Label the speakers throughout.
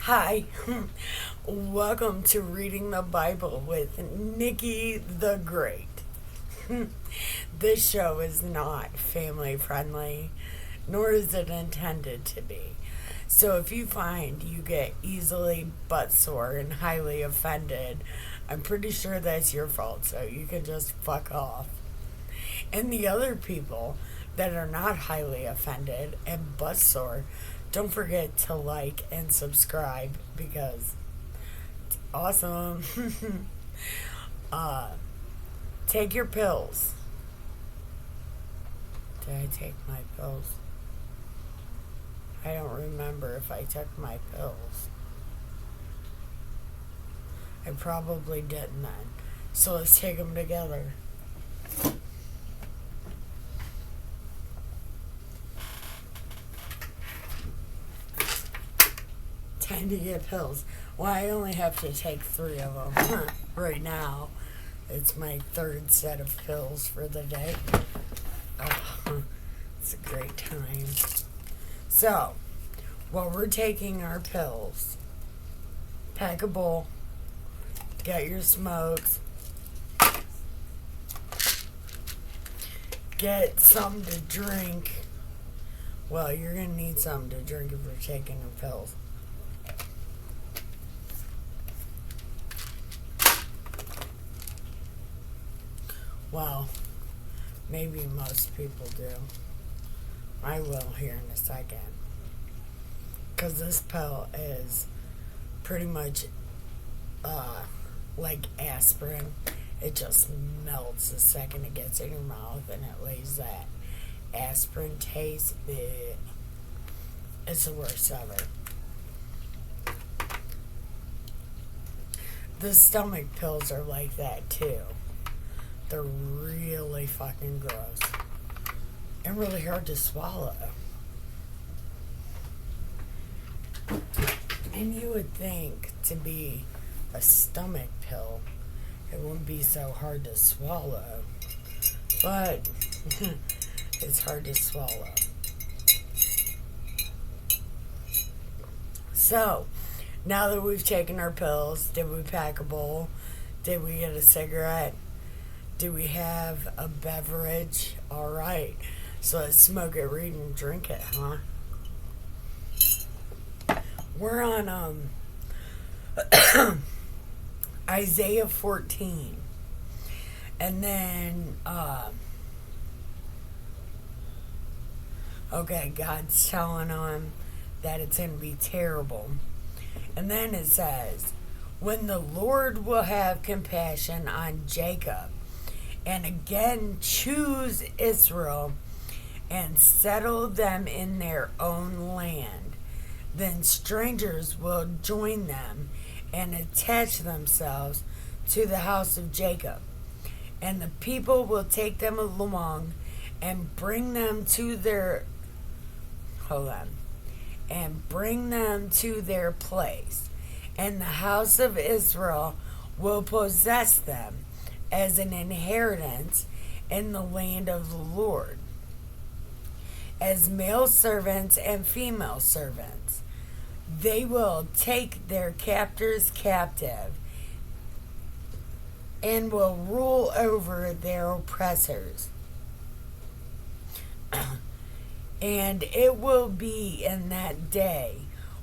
Speaker 1: Hi, welcome to Reading the Bible with Nikki the Great. This show is not family friendly, nor is it intended to be. So if you find you get easily butt sore and highly offended, I'm pretty sure that's your fault, so you can just fuck off. And the other people that are not highly offended and butt sore, don't forget to like and subscribe because it's awesome. uh, take your pills. Did I take my pills? I don't remember if I took my pills. I probably didn't then. So let's take them together. Time to get pills. Well, I only have to take 3 of them right now. It's my 3rd set of pills for the day. Oh, it's a great time. So, while we're taking our pills, pack a bowl, get your smokes, get something to drink. Well, you're going to need something to drink if you're taking your pills. Well, maybe most people do. I will here in a second. Because this pill is pretty much like aspirin. It just melts the second it gets in your mouth and it leaves that aspirin taste. It's the worst ever. The stomach pills are like that too. They're really fucking gross and really hard to swallow. And you would think to be a stomach pill, it wouldn't be so hard to swallow. But it's hard to swallow. So, now that we've taken our pills, did we pack a bowl? Did we get a cigarette? Do we have a beverage? All right. So let's smoke it, read, and drink it, huh? We're on Isaiah 14. And then, okay, God's telling them that it's going to be terrible. And then it says, when the Lord will have compassion on Jacob, and again choose Israel and settle them in their own land, then strangers will join them and attach themselves to the house of Jacob. And the people will take them along and bring them to their place. And the house of Israel will possess them as an inheritance in the land of the Lord, as male servants and female servants. They will take their captors captive and will rule over their oppressors. And it will be in that day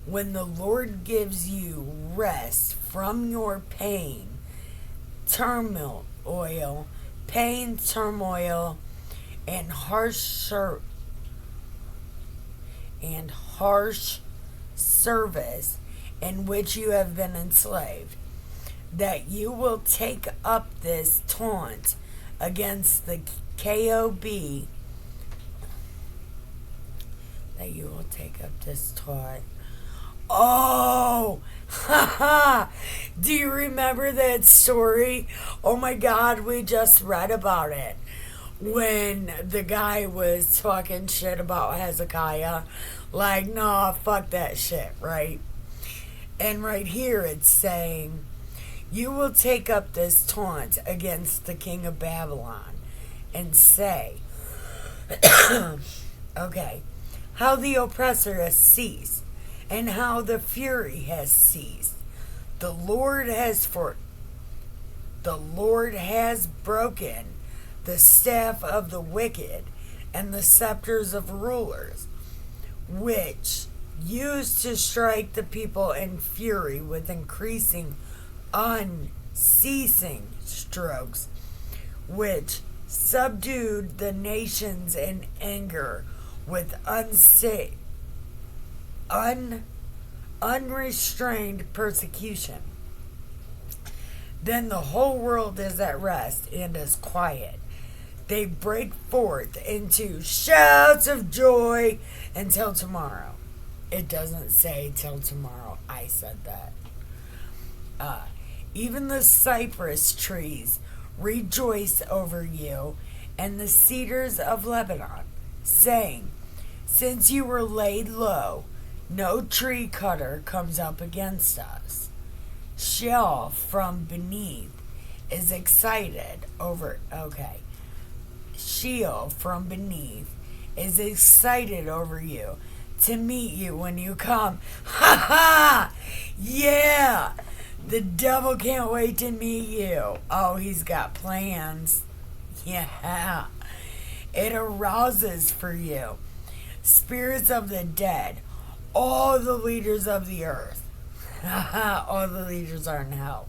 Speaker 1: when the Lord gives you rest from your turmoil, and harsh service in which you have been enslaved, that you will take up this taunt against the KOB, that you will take up this taunt. Oh, haha. Do you remember that story? Oh my God, we just read about it. When the guy was talking shit about Hezekiah, like, nah, fuck that shit, right? And right here it's saying, you will take up this taunt against the king of Babylon and say, okay, how the oppressor has ceased and how the fury has ceased. The Lord has broken the staff of the wicked and the scepters of rulers, which used to strike the people in fury with increasing, unceasing strokes, which subdued the nations in anger with unrestrained persecution. Then the whole world is at rest and is quiet. They break forth into shouts of joy until tomorrow. It doesn't say till tomorrow. I said that. Even the cypress trees rejoice over you, and the cedars of Lebanon, saying, since you were laid low, no tree cutter comes up against us. Sheol from beneath is excited over. Sheol from beneath is excited over you to meet you when you come. Ha ha! Yeah! The devil can't wait to meet you. Oh, he's got plans. Yeah. It arouses for you spirits of the dead, all the leaders of the earth. All the leaders are in hell.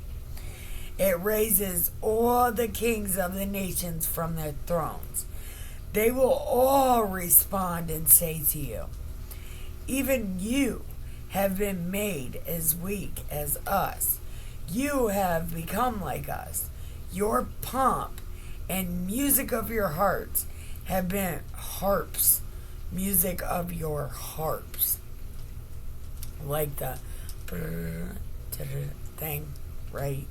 Speaker 1: It raises all the kings of the nations from their thrones. They will all respond and say to you, even you have been made as weak as us. You have become like us. Your pomp and music of your hearts have been harps. Music of your harps. Like the thing, right?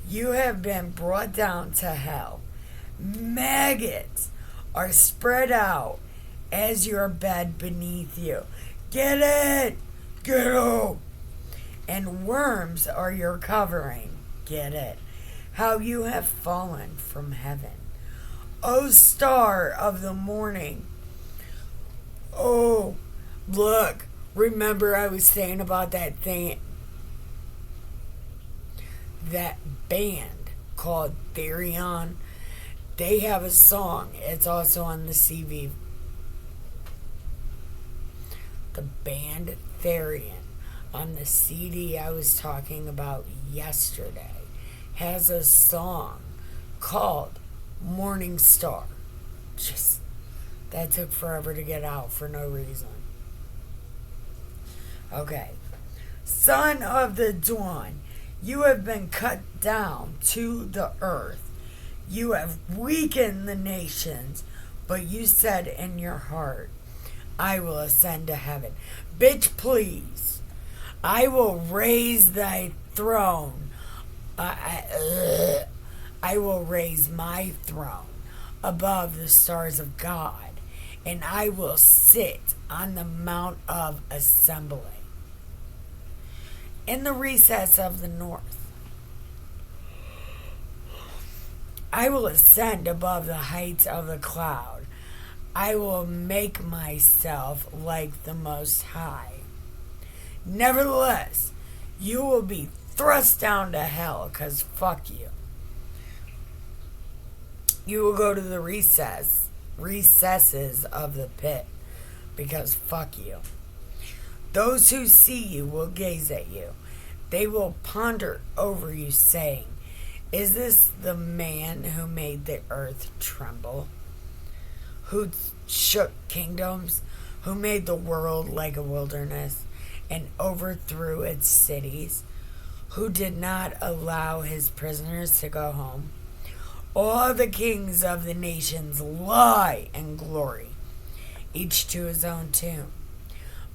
Speaker 1: You have been brought down to hell. Maggots are spread out as your bed beneath you. Get it! Get it! And worms are your covering. Get it? How you have fallen from heaven. O star of the morning. Oh, look. Remember I was saying about that thing, that band called Therion? They have a song. It's also on the CV. The band Therion on the CD I was talking about yesterday has a song called Morning Star. Just, that took forever to get out for no reason. Okay. Son of the dawn, you have been cut down to the earth. You have weakened the nations, but you said in your heart, I will ascend to heaven. Bitch, please. I will raise thy throne. I will raise my throne above the stars of God, and I will sit on the mount of assembly in the recess of the north. I will ascend above the heights of the cloud. I will make myself like the Most High. Nevertheless, you will be thrust down to hell, because fuck you. You will go to the recesses of the pit, because fuck you. Those who see you will gaze at you. They will ponder over you, saying, is this the man who made the earth tremble? Who shook kingdoms? Who made the world like a wilderness and overthrew its cities? Who did not allow his prisoners to go home? All the kings of the nations lie in glory, each to his own tomb.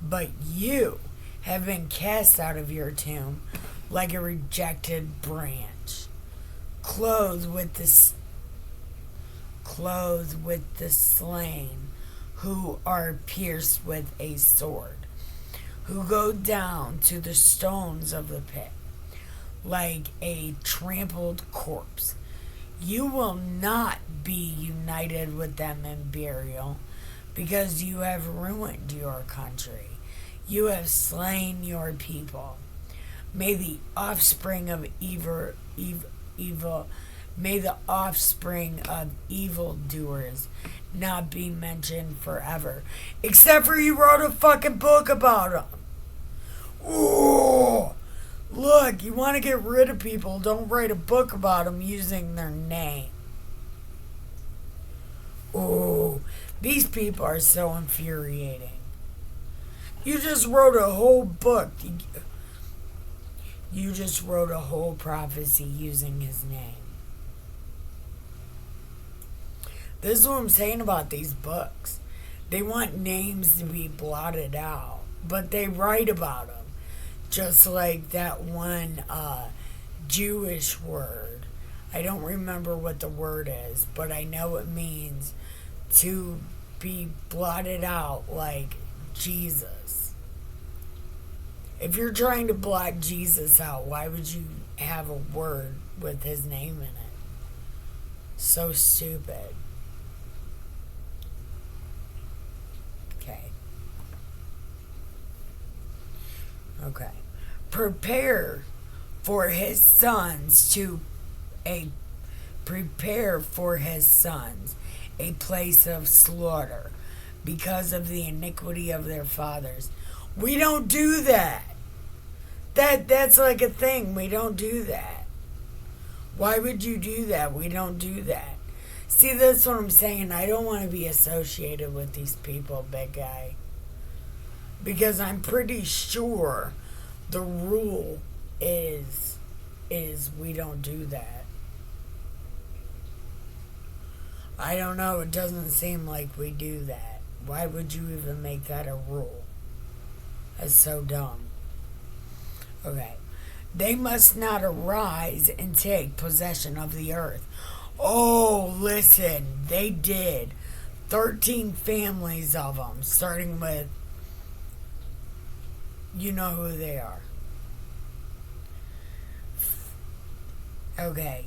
Speaker 1: But you have been cast out of your tomb like a rejected branch, clothed with the slain who are pierced with a sword, who go down to the stones of the pit like a trampled corpse. You will not be united with them in burial, because you have ruined your country. You have slain your people. May the offspring of evil, may the offspring of evildoers not be mentioned forever. Except for you wrote a fucking book about them. Ooh! Look, you want to get rid of people, don't write a book about them using their name. Ooh, these people are so infuriating. You just wrote a whole book. You just wrote a whole prophecy using his name. This is what I'm saying about these books. They want names to be blotted out, but they write about them. Just like that one Jewish word. I don't remember what the word is, but I know it means to be blotted out like Jesus. If you're trying to blot Jesus out, why would you have a word with his name in it? So stupid. Okay. Prepare for his sons a place of slaughter because of the iniquity of their fathers. We don't do that. That's like a thing. We don't do that. Why would you do that? We don't do that. See, that's what I'm saying. I don't want to be associated with these people, big guy. Because I'm pretty sure the rule is we don't do that. I don't know. It doesn't seem like we do that. Why would you even make that a rule? That's so dumb. Okay. They must not arise and take possession of the earth. Oh, listen. They did. 13 families of them, starting with, you know who they are. Okay.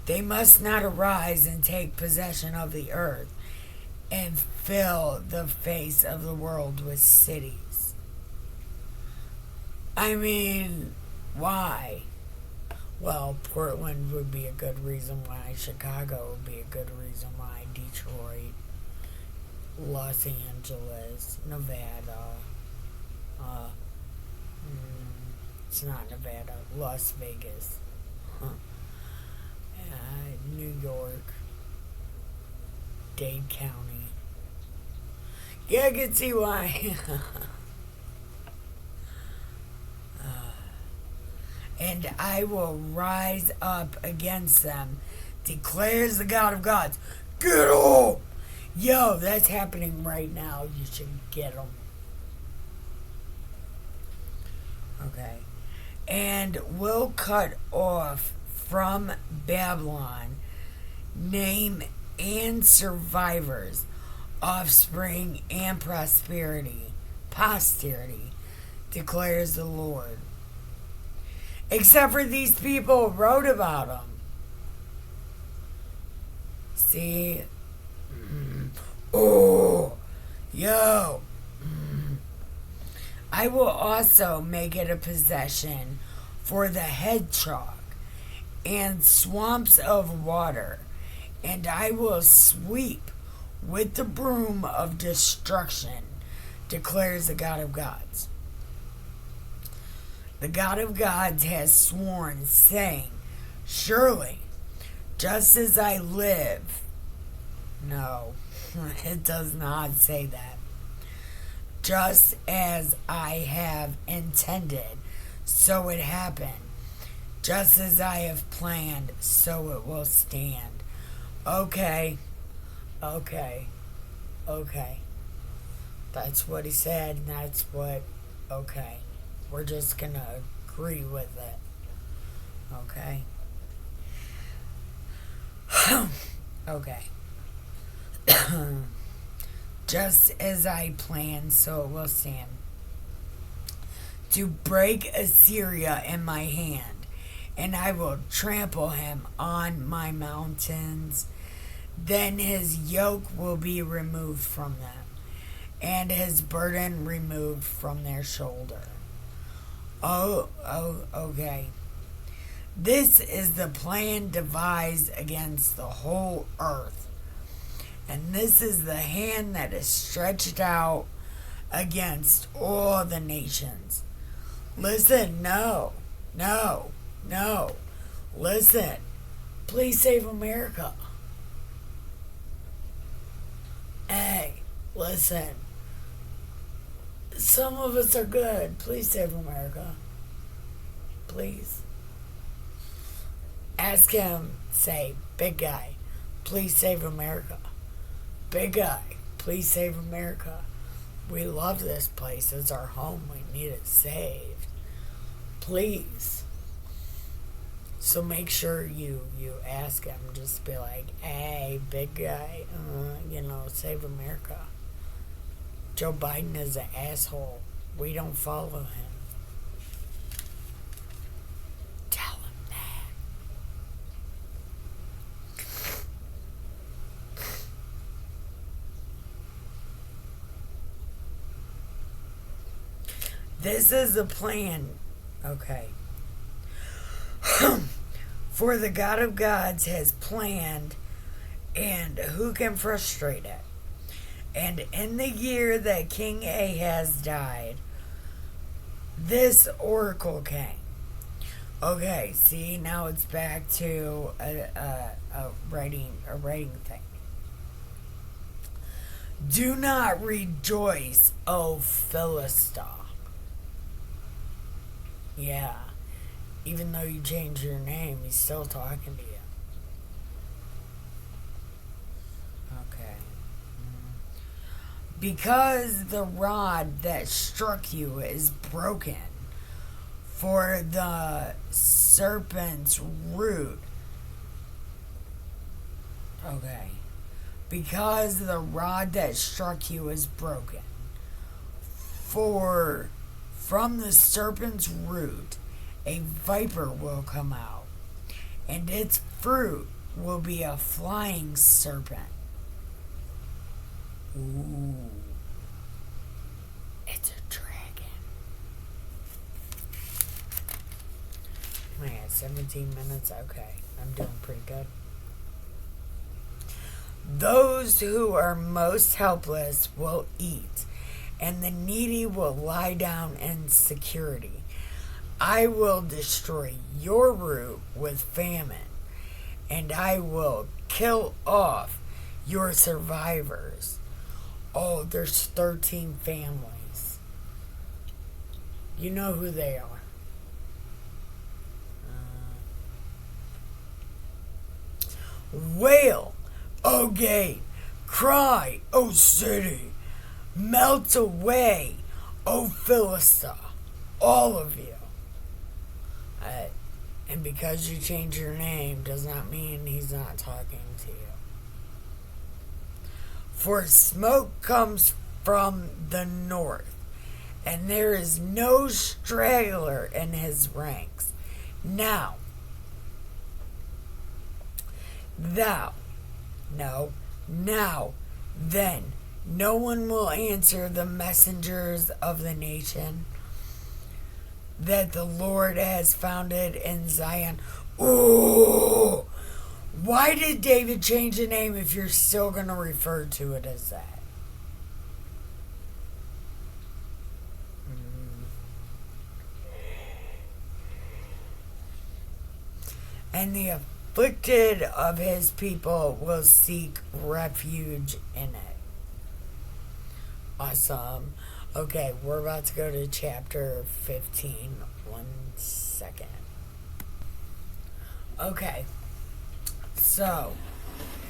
Speaker 1: They must not arise and take possession of the earth and fill the face of the world with cities. I mean, why? Well, Portland would be a good reason why. Chicago would be a good reason why. Detroit, Los Angeles, Nevada. It's not Nevada. Las Vegas. New York. Dade County. Yeah, I can see why. And I will rise up against them, declares the God of gods. Get them! Yo, that's happening right now. You should get them. Okay. And will cut off from Babylon name and survivors, offspring and posterity, declares the Lord. Except for these people who wrote about them. See? Oh, yo. I will also make it a possession for the hedgehog and swamps of water, and I will sweep with the broom of destruction, declares the God of gods. The God of gods has sworn, saying, surely, just as I live. No, it does not say that. Just as I have intended, so it happened. Just as I have planned, so it will stand. Okay. That's what he said, and that's what, okay. We're just gonna agree with it. Okay. Okay. Just as I planned, so it will stand. To break Assyria in my hand, and I will trample him on my mountains. Then his yoke will be removed from them, and his burden removed from their shoulder. Okay. This is the plan devised against the whole earth. And this is the hand that is stretched out against all the nations. Listen, no. Listen. Please save America. Hey, listen. Some of us are good. Please save America. Please. Ask him, say, big guy, please save America. Big guy, please save America. We love this place. It's our home. We need it saved. Please. So make sure you ask him. Just be like, hey, big guy, save America. Joe Biden is an asshole. We don't follow him. This is the plan, okay. For the God of gods has planned, and who can frustrate it? And in the year that King Ahaz died, this oracle came. Okay, see, now it's back to a writing thing. Do not rejoice, O Philistine. Yeah, even though you changed your name, he's still talking to you. Okay. Because the rod that struck you is broken, for the serpent's root. Okay. Because the rod that struck you is broken, for from the serpent's root a viper will come out, and its fruit will be a flying serpent. Ooh. It's a dragon. Man, 17 minutes? Okay, I'm doing pretty good. Those who are most helpless will eat, and the needy will lie down in security. I will destroy your root with famine, and I will kill off your survivors. Oh, there's 13 families. You know who they are. Wail, O gate, cry, O city. Melt away, O Philistine, all of you. And because you change your name does not mean he's not talking to you. For smoke comes from the north, and there is no straggler in his ranks. Now, then, no one will answer the messengers of the nation that the Lord has founded in Zion. Ooh! Why did David change the name if you're still going to refer to it as that? And the afflicted of his people will seek refuge in it. Awesome. Okay, we're about to go to chapter 15. 1 second. Okay. So,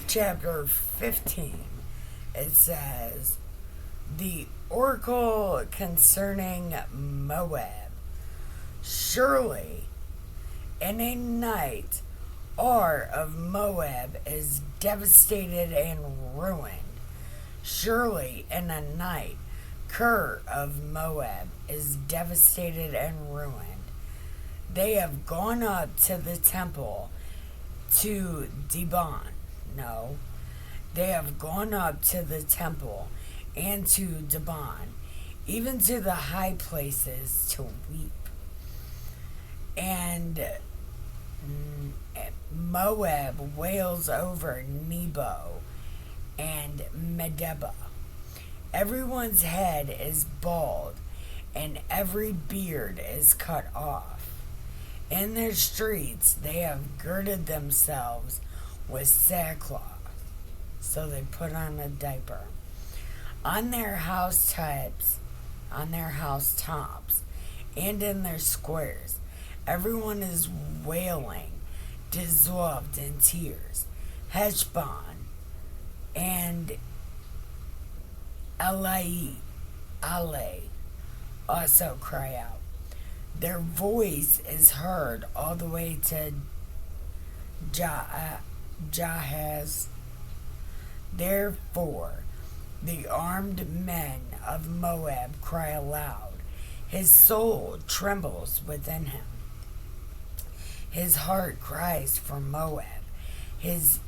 Speaker 1: chapter 15, it says, the oracle concerning Moab. Surely, in a night, Ar of Moab is devastated and ruined. Surely, in a night, Ker of Moab is devastated and ruined. They have gone up to the temple to Dibon. No, they have gone up to the temple and to Dibon, even to the high places to weep. And Moab wails over Nebo and Medeba. Everyone's head is bald, and every beard is cut off. In their streets they have girded themselves with sackcloth, so they put on a diaper. On their housetops, and in their squares, everyone is wailing, dissolved in tears. Heshbon and Ale also cry out. Their voice is heard all the way to Jahaz. Therefore, the armed men of Moab cry aloud. His soul trembles within him. His heart cries for Moab. His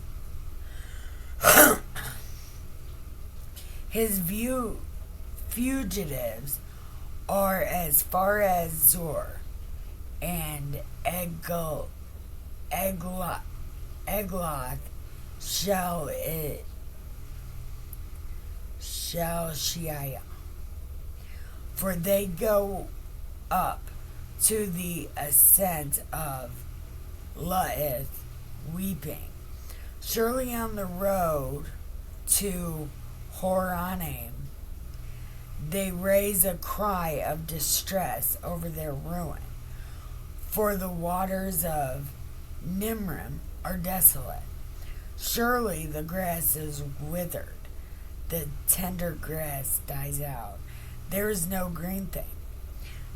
Speaker 1: fugitives are as far as Zor and Egloth Shaliah. For they go up to the ascent of Luith, weeping. Surely on the road to Horonaim, they raise a cry of distress over their ruin. For the waters of Nimrim are desolate. Surely the grass is withered. The tender grass dies out. There is no green thing.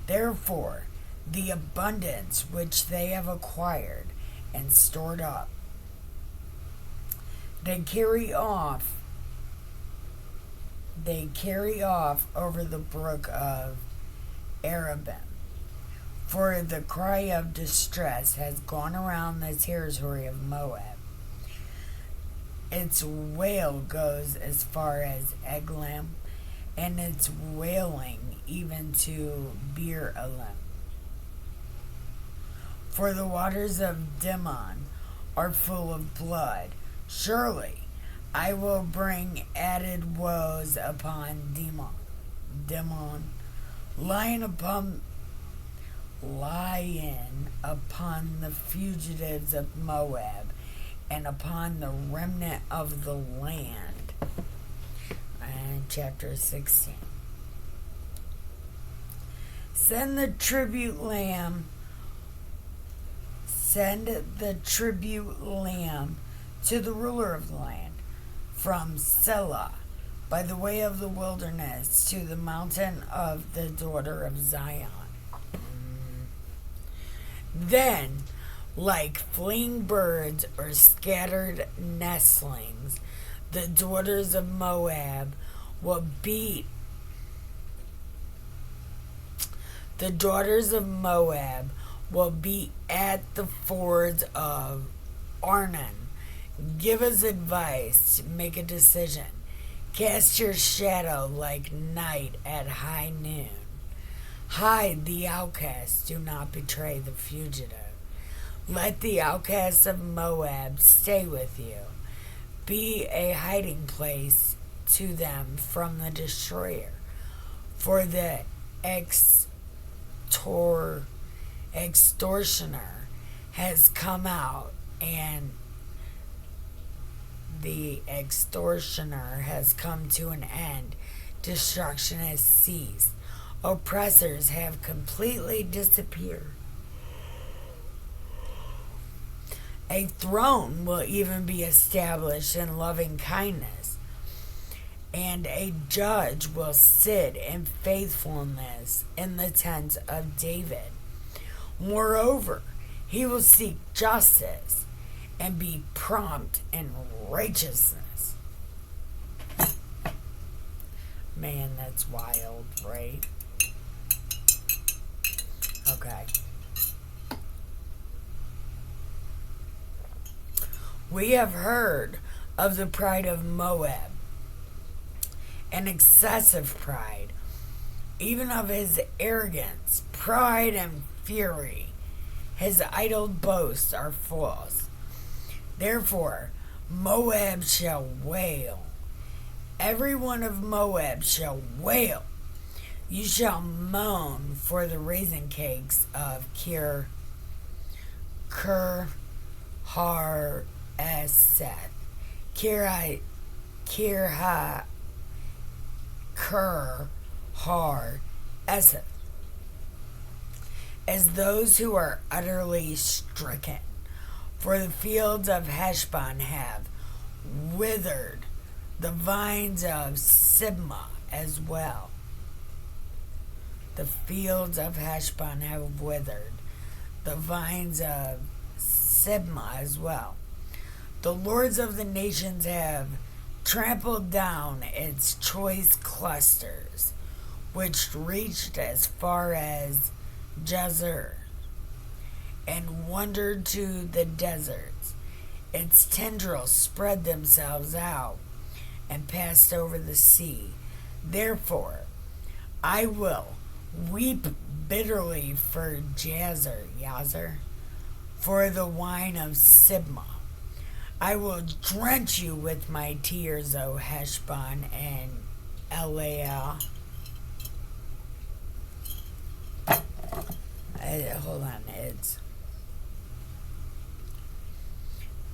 Speaker 1: Therefore, the abundance which they have acquired and stored up, they carry off over the brook of Arabim. For the cry of distress has gone around the territory of Moab. Its wail goes as far as Eglam, and its wailing even to Beer Elim. For the waters of Dimon are full of blood. Surely I will bring added woes upon Dimon, lying upon the fugitives of Moab, and upon the remnant of the land. And chapter 16. Send the tribute lamb to the ruler of the land, from Selah, by the way of the wilderness, to the mountain of the daughter of Zion. Then, like fleeing birds or scattered nestlings, the daughters of Moab will beat at the fords of Arnon. Give us advice, make a decision. Cast your shadow like night at high noon. Hide the outcast, do not betray the fugitive. Let the outcasts of Moab stay with you. Be a hiding place to them from the destroyer. For the extortioner has come out, and the extortioner has come to an end. Destruction has ceased. Oppressors have completely disappeared. A throne will even be established in loving kindness, and a judge will sit in faithfulness in the tent of David. Moreover, he will seek justice and be prompt in righteousness. Man, that's wild, right? Okay. We have heard of the pride of Moab and excessive pride, even of his arrogance, pride, and fury. His idle boasts are false. Therefore, Moab shall wail. Every one of Moab shall wail. You shall moan for the raisin cakes of Kir Hareseth. Kir Hareseth. As those who are utterly stricken. For the fields of Heshbon have withered, the vines of Sibmah as well. The fields of Heshbon have withered, the vines of Sibmah as well. The lords of the nations have trampled down its choice clusters, which reached as far as Jazer, and wandered to the deserts. Its tendrils spread themselves out and passed over the sea. Therefore, I will weep bitterly for Jazer, for the wine of Sibmah. I will drench you with my tears, O Heshbon and Eleah. Hold on, it's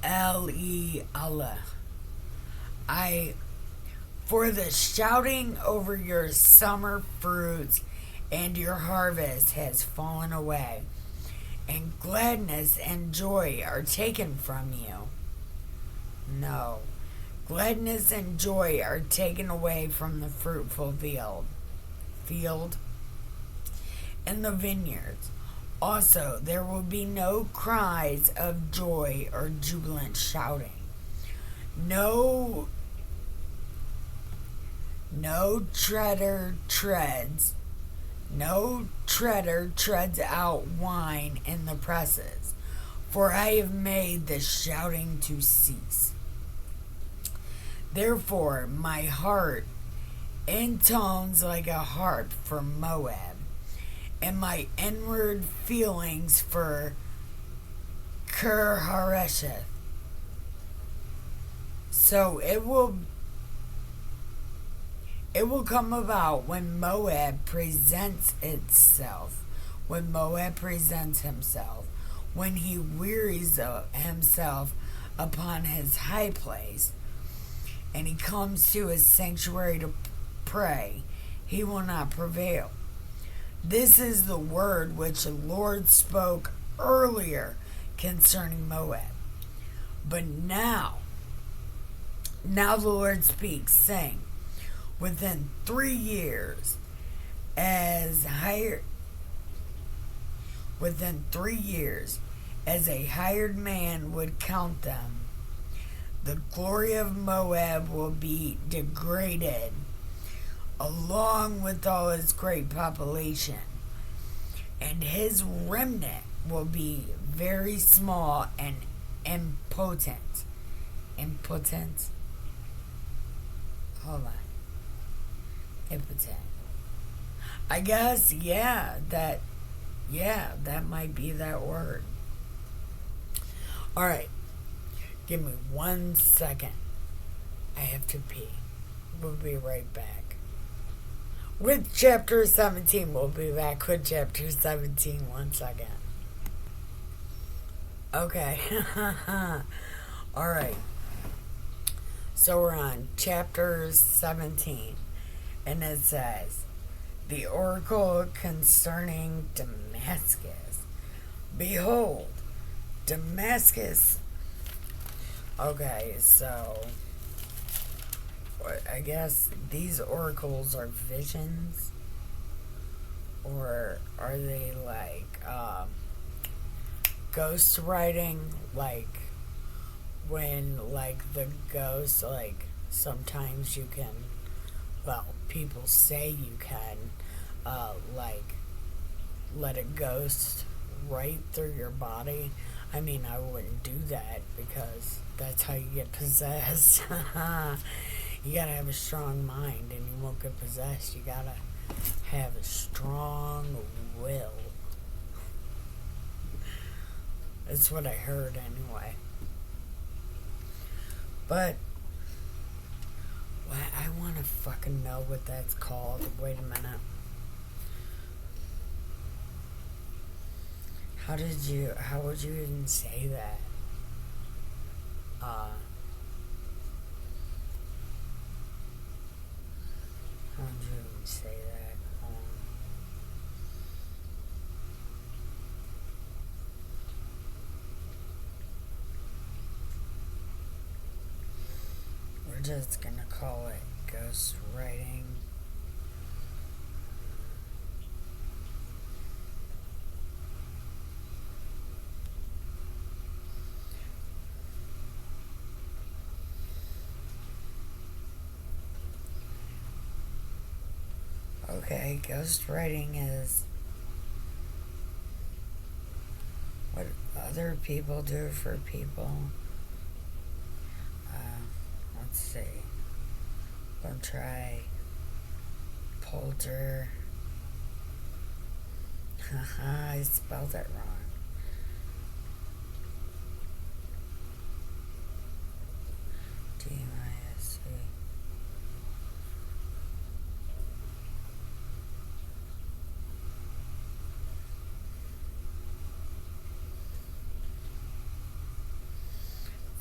Speaker 1: Eleah. For the shouting over your summer fruits and your harvest has fallen away, and gladness and joy are taken from you. No, gladness and joy are taken away from the fruitful field and the vineyards. Also, there will be no cries of joy or jubilant shouting. No treader treads out wine in the presses, for I have made the shouting to cease. Therefore, my heart intones like a harp for Moab, and my inward feelings for Kir Hareseth. So it will come about when Moab presents himself, when he wearies himself upon his high place, and he comes to his sanctuary to pray, he will not prevail. This is the word which the Lord spoke earlier concerning Moab. But now the Lord speaks, saying, within 3 years, as a hired man would count them, the glory of Moab will be degraded, along with all its great population, and his remnant will be very small and impotent. Hold on. Impotent. I guess, that might be that word. Alright. Give me 1 second. I have to pee. We'll be right back. With chapter 17. We'll be back with chapter 17. 1 second. Okay. Alright. So we're on chapter 17. And it says, the oracle concerning Damascus. Behold, Damascus. Okay, so I guess these oracles are visions, or are they like ghost writing? Like when like the ghost, like sometimes you can, well, people say you can like let a ghost right through your body. I mean, I wouldn't do that because that's how you get possessed. You gotta have a strong mind and you won't get possessed. You gotta have a strong will. That's what I heard anyway. But I want to fucking know what that's called. Wait a minute. How would you even say that? How would you even say that? We're just gonna call it ghost writing. Okay, ghost writing is what other people do for people. Let's see. We'll try polter. Haha, I spelled it wrong. D-I-S-C.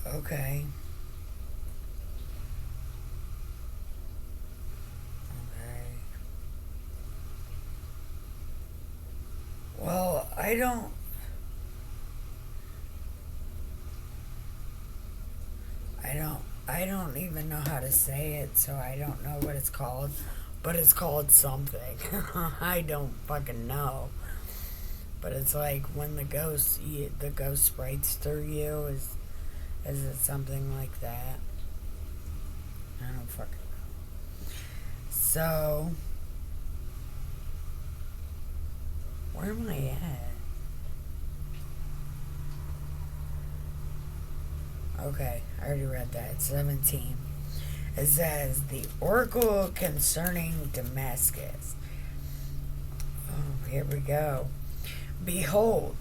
Speaker 1: Okay. Well, I don't even know how to say it, so I don't know what it's called, but it's called something. I don't fucking know. But it's like when the ghost sprites through you, is it something like that? I don't fucking know. So where am I at? Okay, I already read that. 17. It says, the oracle concerning Damascus. Oh, here we go. Behold,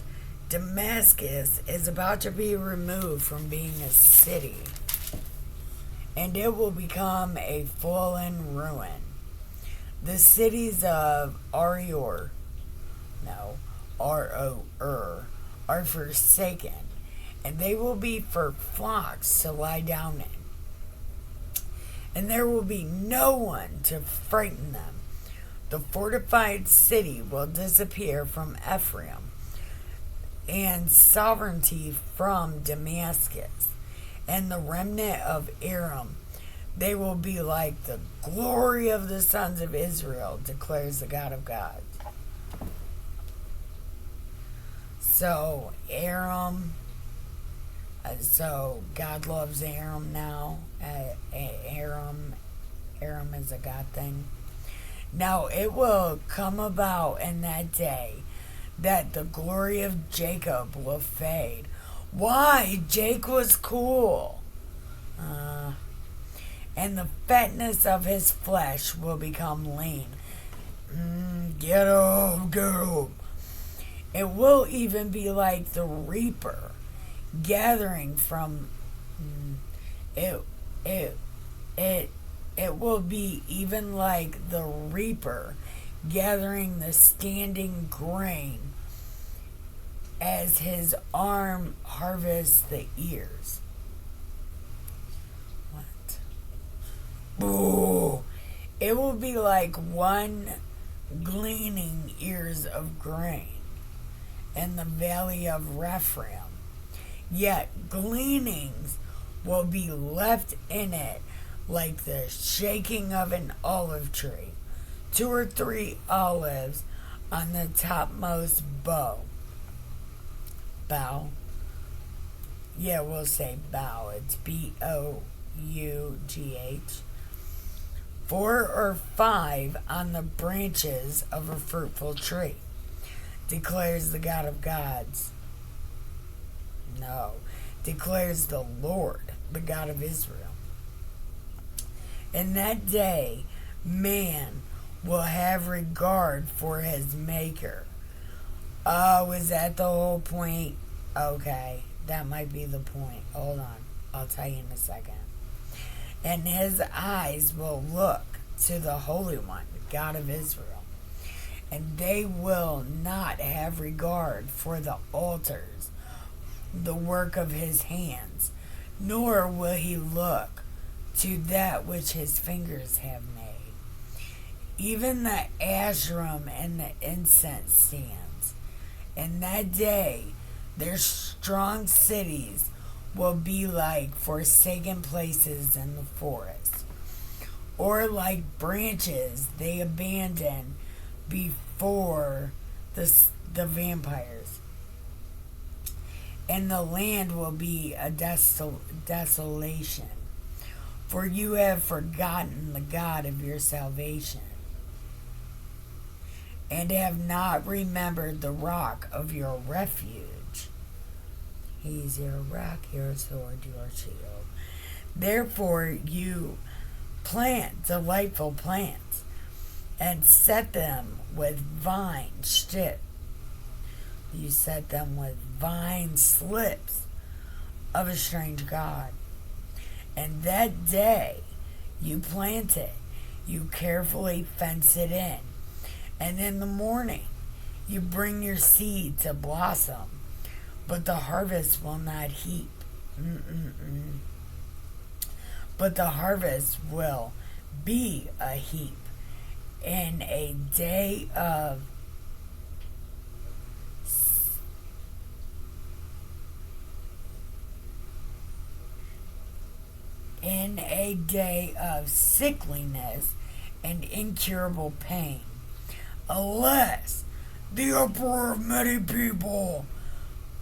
Speaker 1: Damascus is about to be removed from being a city, and it will become a fallen ruin. The cities of Arior, R-O-R, are forsaken, and they will be for flocks to lie down in. And there will be no one to frighten them. The fortified city will disappear from Ephraim, and sovereignty from Damascus, and the remnant of Aram. They will be like the glory of the sons of Israel, declares the God of gods. So, Aram, so God loves Aram now. Aram is a God thing. Now it will come about in that day that the glory of Jacob will fade. Why? Jake was cool. And the fatness of his flesh will become lean. Get up. It will even be like the reaper gathering from it will be even like the reaper gathering the standing grain as his arm harvests the ears. What? Boo! It will be like one gleaning ears of grain in the valley of Rephaim. Yet gleanings will be left in it like the shaking of an olive tree. 2 or 3 olives on the topmost bough. Bough? Yeah, we'll say bough. It's Bough. 4 or 5 on the branches of a fruitful tree, declares the God of gods. No, declares the Lord, the God of Israel. In that day, man will have regard for his maker. Oh, is that the whole point? Okay, that might be the point. Hold on. I'll tell you in a second. And his eyes will look to the Holy One, God of Israel. And they will not have regard for the altars, the work of his hands, nor will he look to that which his fingers have made. Even the Asherim and the incense stands. In that day, their strong cities will be like forsaken places in the forest, or like branches they abandon before the vampires. And the land will be a desolation, for you have forgotten the God of your salvation, and have not remembered the rock of your refuge. He's your rock, your sword, your shield. Therefore you plant delightful plants, and set them with vine strip. You set them with vine slips of a strange God. And that day you plant it, you carefully fence it in. And in the morning you bring your seed to blossom, but the harvest will not heap. But the harvest will be a heap in a day of sickliness and incurable pain, unless the uproar of many people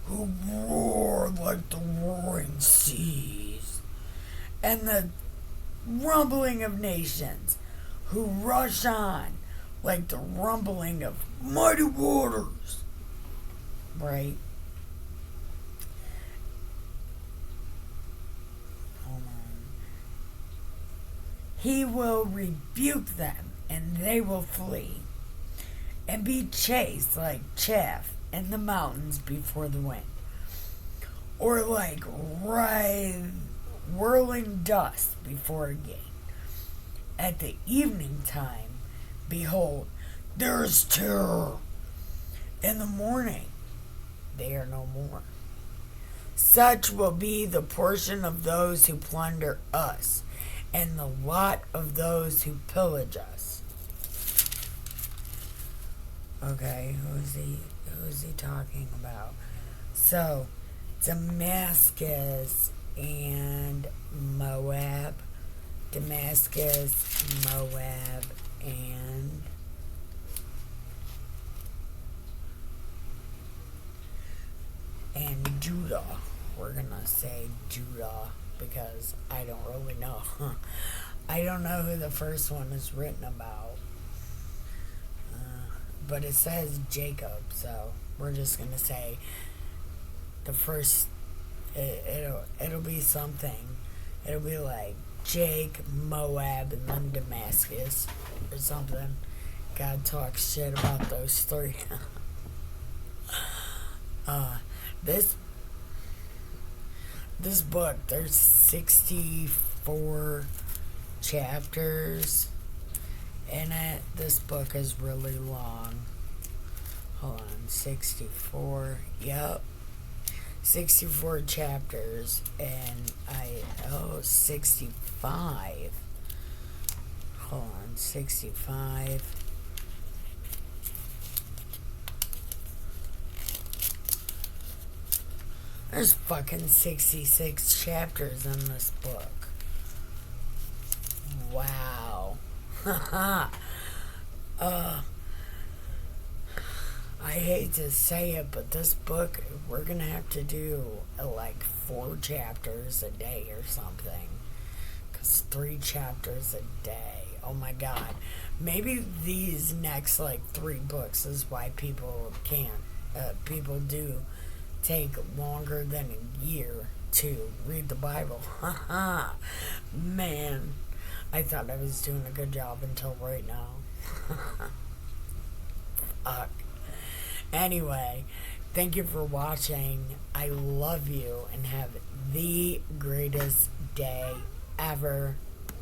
Speaker 1: who roar like the roaring seas, and the rumbling of nations who rush on like the rumbling of mighty waters. Right? Hold on. He will rebuke them, and they will flee, and be chased like chaff in the mountains before the wind, or like whirling dust before a gate. At the evening time, behold, there is terror. In the morning, they are no more. Such will be the portion of those who plunder us, and the lot of those who pillage us. Okay, who's he talking about? So, Damascus and Moab. Damascus, Moab, and Judah. We're gonna say Judah because I don't really know. I don't know who the first one is written about. But it says Jacob, so we're just gonna say the first. It'll be something. It'll be like Jake, Moab, and then Damascus or something. God talks shit about those three. This book, there's 64 chapters in it. This book is really long. Hold on, 64. Yep. 64 chapters, and 65. Hold on, 65. There's fucking 66 chapters in this book. Wow. I hate to say it, but this book, we're gonna have to do like 4 chapters a day or something. Because 3 chapters a day. Oh my god. Maybe these next like 3 books is why people people do take longer than a year to read the Bible. Man, I thought I was doing a good job until right now. Fuck. Anyway, thank you for watching. I love you and have the greatest day ever.